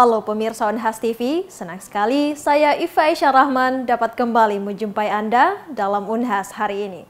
Halo pemirsa Unhas TV, senang sekali saya Iva Aisyah Rahman dapat kembali menjumpai Anda dalam Unhas hari ini.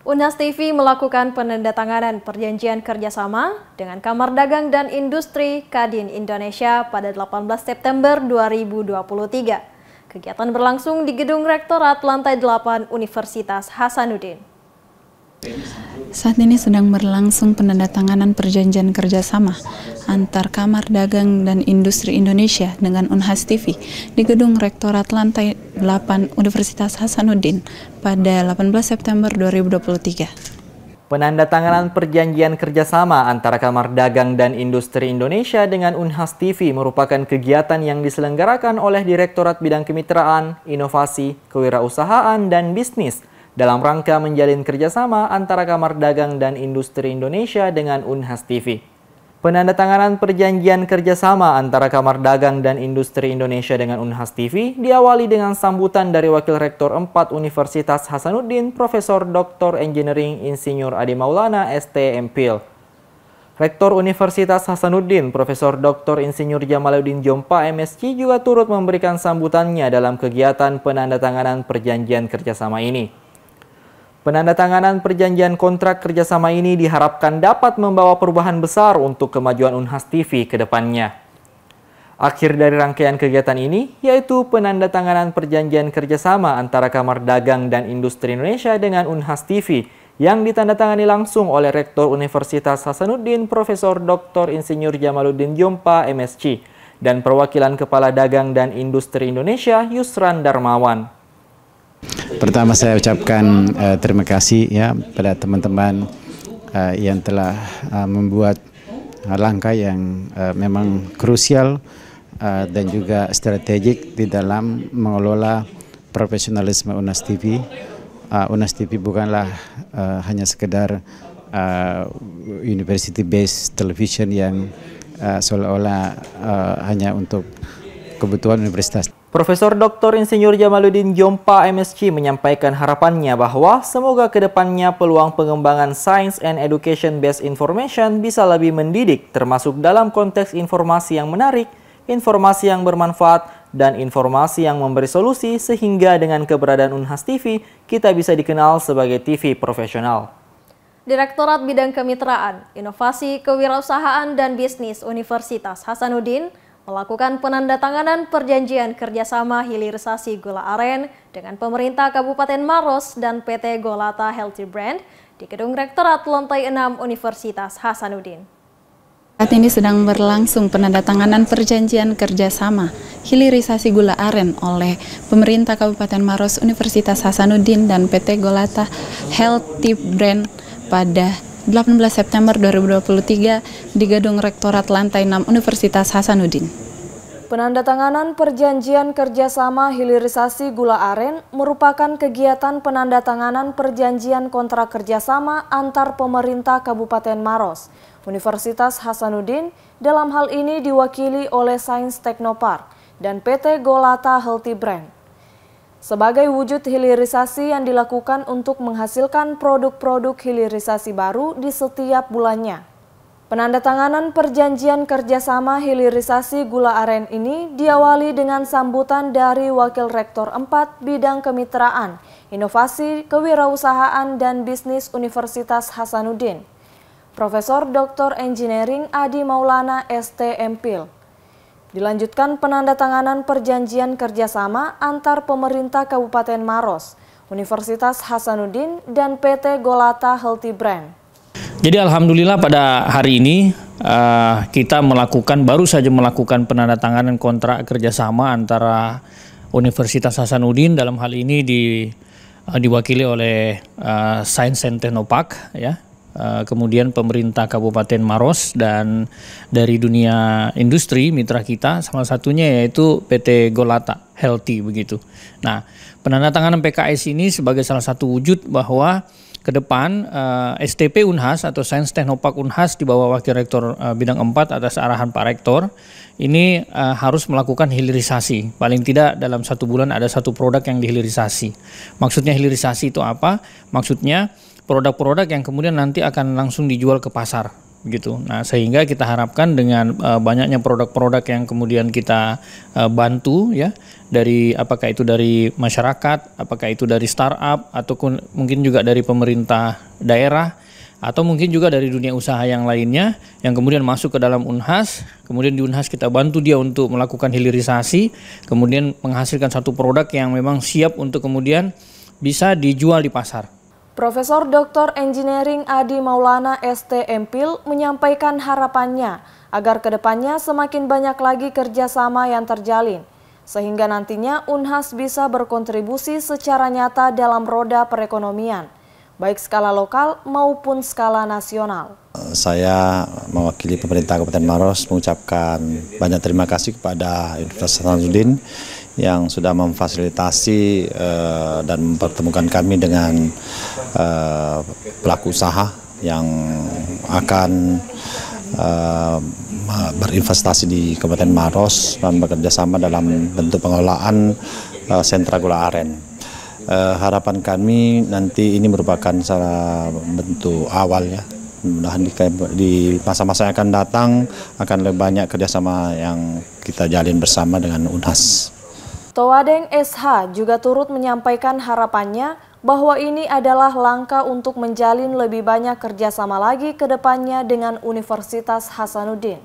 Unhas TV melakukan penandatanganan perjanjian kerjasama dengan Kamar Dagang dan Industri Kadin Indonesia pada 18 September 2023. Kegiatan berlangsung di Gedung Rektorat Lantai 8 Universitas Hasanuddin. Saat ini sedang berlangsung penandatanganan perjanjian kerjasama antar Kamar Dagang dan Industri Indonesia dengan Unhas TV di Gedung Rektorat Lantai 8 Universitas Hasanuddin pada 18 September 2023. Penandatanganan perjanjian kerjasama antara Kamar Dagang dan Industri Indonesia dengan Unhas TV merupakan kegiatan yang diselenggarakan oleh Direktorat Bidang Kemitraan, Inovasi, Kewirausahaan, dan Bisnis dalam rangka menjalin kerjasama antara Kamar Dagang dan Industri Indonesia dengan Unhas TV. Penandatanganan perjanjian kerjasama antara Kamar Dagang dan Industri Indonesia dengan Unhas TV diawali dengan sambutan dari Wakil Rektor 4 Universitas Hasanuddin, Profesor Dr. Engineering Insinyur Adi Maulana, ST.MPhil. Rektor Universitas Hasanuddin, Profesor Dr. Insinyur Jamaluddin Jompa, MSc, juga turut memberikan sambutannya dalam kegiatan penandatanganan perjanjian kerjasama ini. Penandatanganan perjanjian kontrak kerjasama ini diharapkan dapat membawa perubahan besar untuk kemajuan Unhas TV ke depannya. Akhir dari rangkaian kegiatan ini yaitu penandatanganan perjanjian kerjasama antara Kamar Dagang dan Industri Indonesia dengan Unhas TV yang ditandatangani langsung oleh Rektor Universitas Hasanuddin, Profesor Dr. Insinyur Jamaluddin Jompa, MSc, dan perwakilan Kepala Dagang dan Industri Indonesia, Yusran Darmawan. Pertama saya ucapkan terima kasih ya pada teman-teman yang telah membuat langkah yang memang krusial dan juga strategik di dalam mengelola profesionalisme Unhas TV. Unhas TV bukanlah hanya sekedar university based television yang seolah-olah hanya untuk kebutuhan universitas. Profesor Dr. Insinyur Jamaluddin Jompa, MSc, menyampaikan harapannya bahwa semoga ke depannya peluang pengembangan Science and Education Based Information bisa lebih mendidik, termasuk dalam konteks informasi yang menarik, informasi yang bermanfaat, dan informasi yang memberi solusi, sehingga dengan keberadaan Unhas TV, kita bisa dikenal sebagai TV profesional. Direktorat Bidang Kemitraan, Inovasi, Kewirausahaan, dan Bisnis Universitas Hasanuddin melakukan penandatanganan perjanjian kerjasama hilirisasi gula aren dengan pemerintah Kabupaten Maros dan PT Golata Healthy Brand di Gedung Rektorat Lantai 6 Universitas Hasanuddin. Saat ini sedang berlangsung penandatanganan perjanjian kerjasama hilirisasi gula aren oleh pemerintah Kabupaten Maros, Universitas Hasanuddin, dan PT Golata Healthy Brand pada 18 September 2023 di Gedung Rektorat Lantai 6 Universitas Hasanuddin. Penandatanganan perjanjian kerjasama hilirisasi gula aren merupakan kegiatan penandatanganan perjanjian kontrak kerjasama antar pemerintah Kabupaten Maros, Universitas Hasanuddin, dalam hal ini diwakili oleh Sains Teknopark dan PT Golata Healthy Brand. Sebagai wujud hilirisasi yang dilakukan untuk menghasilkan produk-produk hilirisasi baru di setiap bulannya. Penandatanganan perjanjian kerjasama hilirisasi gula aren ini diawali dengan sambutan dari Wakil Rektor 4 Bidang Kemitraan, Inovasi, Kewirausahaan, dan Bisnis Universitas Hasanuddin, Profesor Dr. Engineering Adi Maulana, ST.MPhil. Dilanjutkan penandatanganan perjanjian kerjasama antar pemerintah Kabupaten Maros, Universitas Hasanuddin, dan PT Golata Healthy Brand. Jadi alhamdulillah pada hari ini kita baru saja melakukan penandatanganan kontrak kerjasama antara Universitas Hasanuddin, dalam hal ini diwakili oleh Science and Technopark, ya. Kemudian pemerintah Kabupaten Maros, dan dari dunia industri mitra kita salah satunya yaitu PT Golata Healthy begitu. Nah, penandatanganan PKS ini sebagai salah satu wujud bahwa ke depan STP Unhas atau Sains Teknopark Unhas di bawah Wakil Rektor Bidang 4 atas arahan Pak Rektor ini harus melakukan hilirisasi. Paling tidak dalam 1 bulan ada 1 produk yang dihilirisasi. Maksudnya hilirisasi itu apa? Maksudnya produk-produk yang kemudian nanti akan langsung dijual ke pasar. gitu. Nah, sehingga kita harapkan dengan banyaknya produk-produk yang kemudian kita bantu ya, dari apakah itu dari masyarakat, apakah itu dari startup, ataupun mungkin juga dari pemerintah daerah, atau mungkin juga dari dunia usaha yang lainnya yang kemudian masuk ke dalam Unhas. Kemudian di Unhas kita bantu dia untuk melakukan hilirisasi, kemudian menghasilkan satu produk yang memang siap untuk kemudian bisa dijual di pasar. Profesor Dr. Engineering Adi Maulana ST Empil menyampaikan harapannya agar kedepannya semakin banyak lagi kerjasama yang terjalin, sehingga nantinya Unhas bisa berkontribusi secara nyata dalam roda perekonomian, baik skala lokal maupun skala nasional. Saya mewakili pemerintah Kabupaten Maros mengucapkan banyak terima kasih kepada Universitas Hasanuddin yang sudah memfasilitasi dan mempertemukan kami dengan pelaku usaha yang akan berinvestasi di Kabupaten Maros dan bekerja sama dalam bentuk pengelolaan sentra gula aren. Harapan kami nanti ini merupakan salah bentuk awal ya. Mudah-mudahan di masa-masa yang akan datang akan lebih banyak kerjasama yang kita jalin bersama dengan Unhas. Towadeng SH juga turut menyampaikan harapannya bahwa ini adalah langkah untuk menjalin lebih banyak kerjasama lagi ke depannya dengan Universitas Hasanuddin.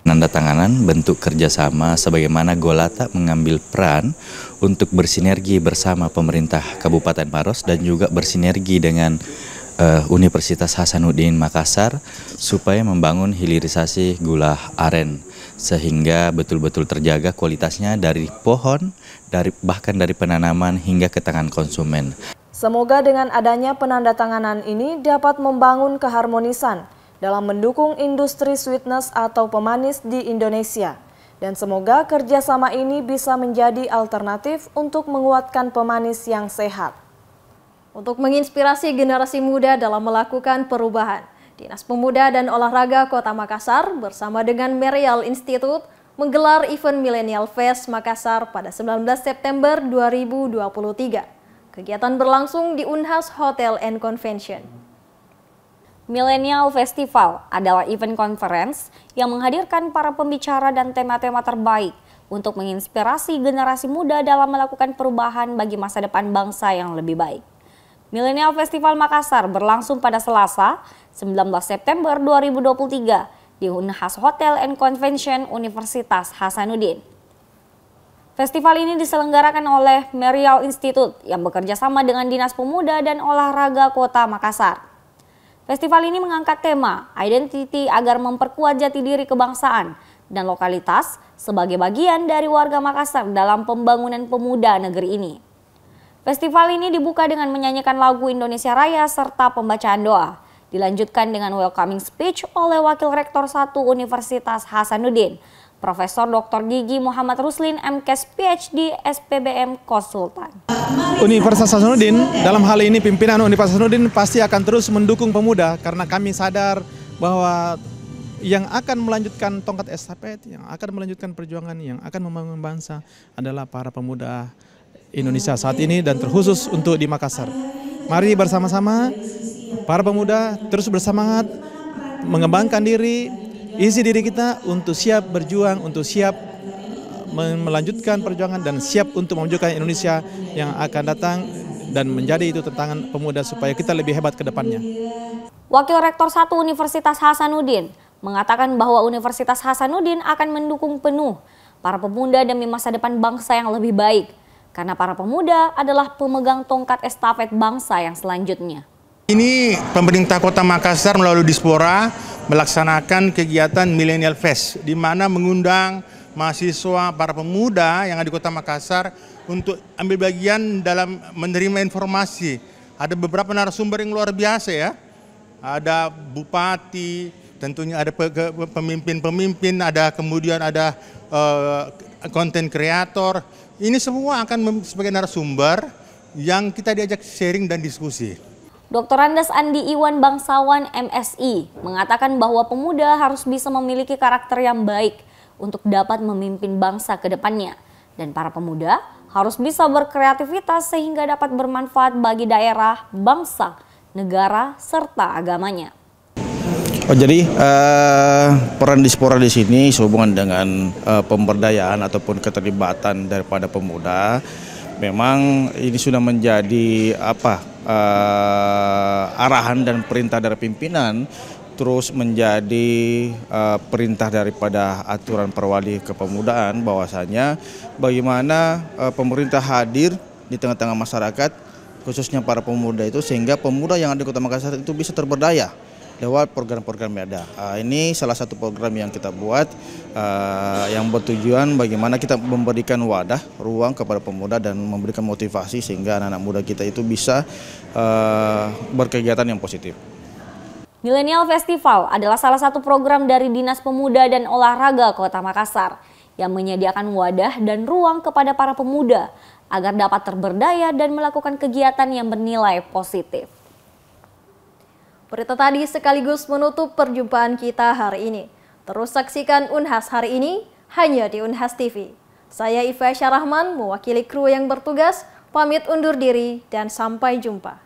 Penandatanganan bentuk kerjasama sebagaimana Golata mengambil peran untuk bersinergi bersama pemerintah Kabupaten Maros dan juga bersinergi dengan Universitas Hasanuddin Makassar supaya membangun hilirisasi gula aren sehingga betul-betul terjaga kualitasnya dari pohon, bahkan dari penanaman hingga ke tangan konsumen. Semoga dengan adanya penandatanganan ini dapat membangun keharmonisan dalam mendukung industri sweetness atau pemanis di Indonesia. Dan semoga kerjasama ini bisa menjadi alternatif untuk menguatkan pemanis yang sehat. Untuk menginspirasi generasi muda dalam melakukan perubahan, Dinas Pemuda dan Olahraga Kota Makassar bersama dengan Merial Institute menggelar event Millennial Fest Makassar pada 19 September 2023. Kegiatan berlangsung di Unhas Hotel and Convention. Millennial Festival adalah event conference yang menghadirkan para pembicara dan tema-tema terbaik untuk menginspirasi generasi muda dalam melakukan perubahan bagi masa depan bangsa yang lebih baik. Millennial Festival Makassar berlangsung pada Selasa, 19 September 2023 di Unhas Hotel and Convention Universitas Hasanuddin. Festival ini diselenggarakan oleh Merial Institute yang bekerja sama dengan Dinas Pemuda dan Olahraga Kota Makassar. Festival ini mengangkat tema identity agar memperkuat jati diri kebangsaan dan lokalitas sebagai bagian dari warga Makassar dalam pembangunan pemuda negeri ini. Festival ini dibuka dengan menyanyikan lagu Indonesia Raya serta pembacaan doa. Dilanjutkan dengan welcoming speech oleh Wakil Rektor 1 Universitas Hasanuddin, Profesor Dr. Gigi Muhammad Ruslin, MKes PhD, SPBM Konsultan. Universitas Hasanuddin, dalam hal ini pimpinan Universitas Hasanuddin pasti akan terus mendukung pemuda karena kami sadar bahwa yang akan melanjutkan tongkat estafet, yang akan melanjutkan perjuangan, yang akan membangun bangsa adalah para pemuda Indonesia saat ini dan terkhusus untuk di Makassar. Mari bersama-sama para pemuda terus bersemangat mengembangkan diri, isi diri kita untuk siap berjuang, untuk siap melanjutkan perjuangan dan siap untuk mewujudkan Indonesia yang akan datang dan menjadi itu tantangan pemuda supaya kita lebih hebat ke depannya. Wakil Rektor 1 Universitas Hasanuddin mengatakan bahwa Universitas Hasanuddin akan mendukung penuh para pemuda demi masa depan bangsa yang lebih baik. Karena para pemuda adalah pemegang tongkat estafet bangsa yang selanjutnya. Ini pemerintah Kota Makassar melalui Dispora melaksanakan kegiatan Millennial Fest, di mana mengundang mahasiswa, para pemuda yang ada di Kota Makassar untuk ambil bagian dalam menerima informasi. Ada beberapa narasumber yang luar biasa ya. Ada bupati, tentunya ada pemimpin-pemimpin, kemudian ada konten kreator. Ini semua akan sebagai narasumber yang kita diajak sharing dan diskusi. Dr. Andes Andi Iwan Bangsawan MSI mengatakan bahwa pemuda harus bisa memiliki karakter yang baik untuk dapat memimpin bangsa ke depannya. Dan para pemuda harus bisa berkreativitas sehingga dapat bermanfaat bagi daerah, bangsa, negara, serta agamanya. Jadi peran Dispora di sini sehubungan dengan pemberdayaan ataupun keterlibatan daripada pemuda, memang ini sudah menjadi arahan dan perintah dari pimpinan, terus menjadi perintah daripada aturan perwali kepemudaan, bahwasanya bagaimana pemerintah hadir di tengah-tengah masyarakat, khususnya para pemuda itu, sehingga pemuda yang ada di Kota Makassar itu bisa terberdaya lewat program-program yang ada. Ini salah satu program yang kita buat yang bertujuan bagaimana kita memberikan wadah, ruang kepada pemuda dan memberikan motivasi sehingga anak-anak muda kita itu bisa berkegiatan yang positif. Millennial Festival adalah salah satu program dari Dinas Pemuda dan Olahraga Kota Makassar yang menyediakan wadah dan ruang kepada para pemuda agar dapat terberdaya dan melakukan kegiatan yang bernilai positif. Berita tadi sekaligus menutup perjumpaan kita hari ini. Terus saksikan Unhas hari ini hanya di Unhas TV. Saya Ifa Syarahman mewakili kru yang bertugas, pamit undur diri dan sampai jumpa.